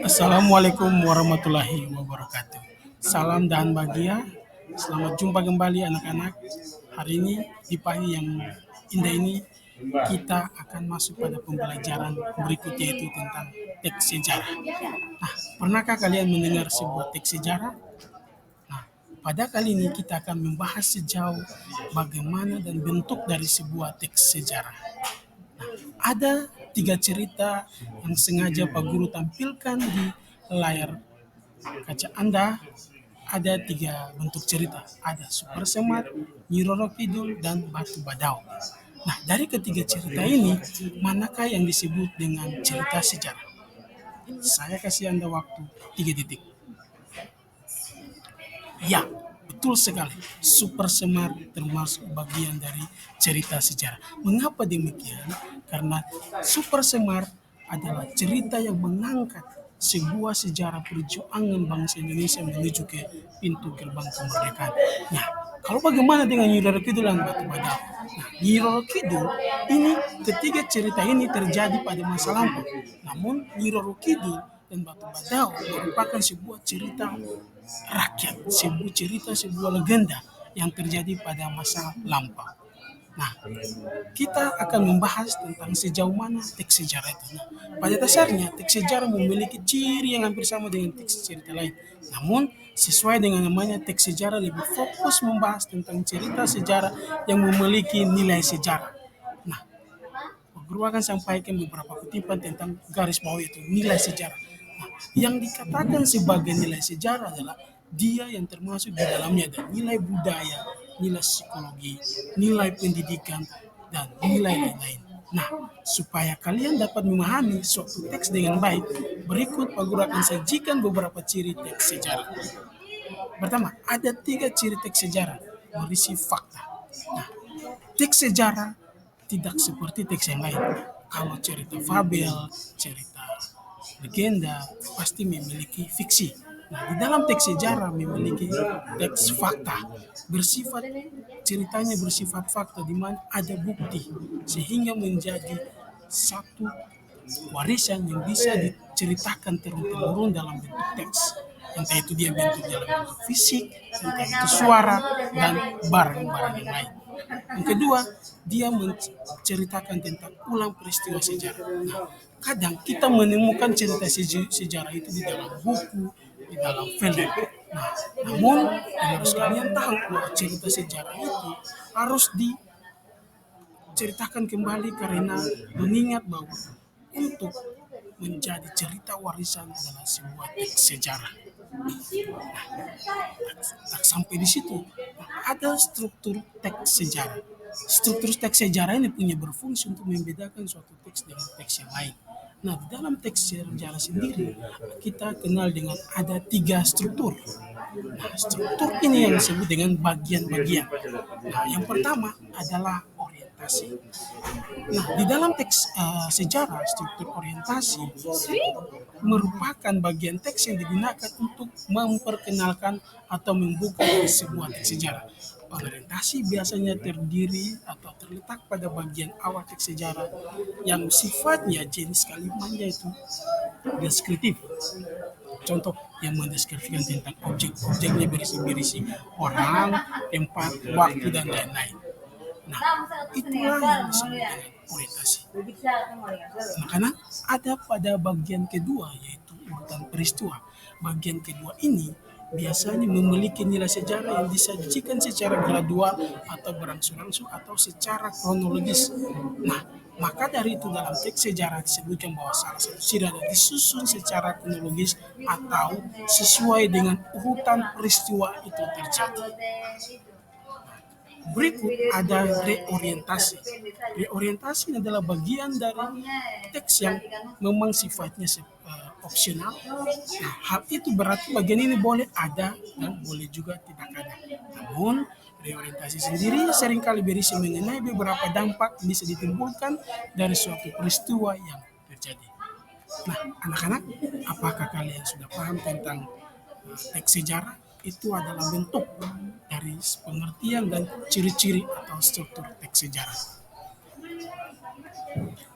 Assalamualaikum warahmatullahi wabarakatuh. Salam dan bahagia. Selamat jumpa kembali anak-anak. Hari ini di pagi yang indah ini kita akan masuk pada pembelajaran berikutnya yaitu tentang teks sejarah. Nah, pernahkah kalian mendengar sebuah teks sejarah? Nah, pada kali ini kita akan membahas sejauh bagaimana dan bentuk dari sebuah teks sejarah. Ada tiga cerita yang sengaja Pak Guru tampilkan di layar kaca Anda. Ada tiga bentuk cerita. Ada Super Semar, Nyi Roro Kidul, dan Batu Badau. Nah, dari ketiga cerita ini, manakah yang disebut dengan cerita sejarah? Saya kasih Anda waktu 3 detik. Ya, betul sekali. Super Semar termasuk bagian dari cerita sejarah. Mengapa demikian? Karena Super Semar adalah cerita yang mengangkat sebuah sejarah perjuangan bangsa Indonesia menuju ke pintu gerbang kemerdekaan. Nah, kalau bagaimana dengan Nyi Roro Kidul dan Batu Badau? Nah, Nyi Roro Kidul ini ketiga cerita ini terjadi pada masa lampau. Namun Nyi Roro Kidul dan Batu Badau merupakan sebuah cerita rakyat, sebuah cerita, sebuah legenda yang terjadi pada masa lampau. Nah, kita akan membahas tentang sejauh mana teks sejarah itu. Nah, pada dasarnya teks sejarah memiliki ciri yang hampir sama dengan teks cerita lain. Namun, sesuai dengan namanya, teks sejarah lebih fokus membahas tentang cerita sejarah yang memiliki nilai sejarah. Nah, Guru akan sampaikan beberapa kutipan tentang garis bawah itu, nilai sejarah. Nah, yang dikatakan sebagai nilai sejarah adalah dia yang termasuk di dalamnya ada nilai budaya, nilai psikologi, nilai pendidikan, dan nilai lain-lain. Nah, supaya kalian dapat memahami suatu teks dengan baik, berikut Pak Guru akan sajikan beberapa ciri teks sejarah. Pertama, ada tiga ciri teks sejarah berisi fakta. Nah, teks sejarah tidak seperti teks yang lain. Kalau cerita fabel, cerita legenda, pasti memiliki fiksi. Nah, di dalam teks sejarah memiliki teks fakta, bersifat ceritanya bersifat fakta di mana ada bukti sehingga menjadi satu warisan yang bisa diceritakan turun-temurun dalam bentuk teks. Entah itu dia bentuk dalam bentuk fisik, entah itu suara, dan barang-barang yang lain. Yang kedua, dia menceritakan tentang ulang peristiwa sejarah. Nah, kadang kita menemukan cerita sejarah itu di dalam buku, di dalam film. Nah, namun yang harus kalian tahu bahwa cerita sejarah itu harus diceritakan kembali karena mengingat bahwa untuk menjadi cerita warisan adalah sebuah teks sejarah. Tak sampai di situ, ada struktur teks sejarah. Struktur teks sejarah ini punya berfungsi untuk membedakan suatu teks dengan teks yang lain. Nah, di dalam teks sejarah sendiri, kita kenal dengan ada tiga struktur. Nah, struktur ini yang disebut dengan bagian-bagian. Nah, yang pertama adalah orientasi. Nah, di dalam teks sejarah, struktur orientasi merupakan bagian teks yang digunakan untuk memperkenalkan atau membuka sebuah teks sejarah. Orientasi biasanya terdiri atau terletak pada bagian awal teks sejarah yang sifatnya jenis kalimatnya itu deskriptif. Contoh yang mendeskripsikan tentang objek-objeknya berisi-berisi orang, tempat, waktu, dan lain-lain. Nah, itulah yang disebut dengan orientasi. Nah, karena ada pada bagian kedua yaitu urutan peristiwa. Bagian kedua ini biasanya memiliki nilai sejarah yang disajikan secara gradual atau berangsur-angsur atau secara kronologis. Nah, maka dari itu dalam teks sejarah disebutkan bahwa salah satu cerita disusun secara kronologis atau sesuai dengan urutan peristiwa itu terjadi. Berikut ada reorientasi. Reorientasi adalah bagian dari teks yang memang sifatnya opsional. Nah, hal itu berarti bagian ini boleh ada dan boleh juga tidak ada. Namun, reorientasi sendiri seringkali berisi mengenai beberapa dampak yang bisa ditimbulkan dari suatu peristiwa yang terjadi. Nah, anak-anak, apakah kalian sudah paham tentang teks sejarah? Itu adalah bentuk dari pengertian dan ciri-ciri atau struktur teks sejarah.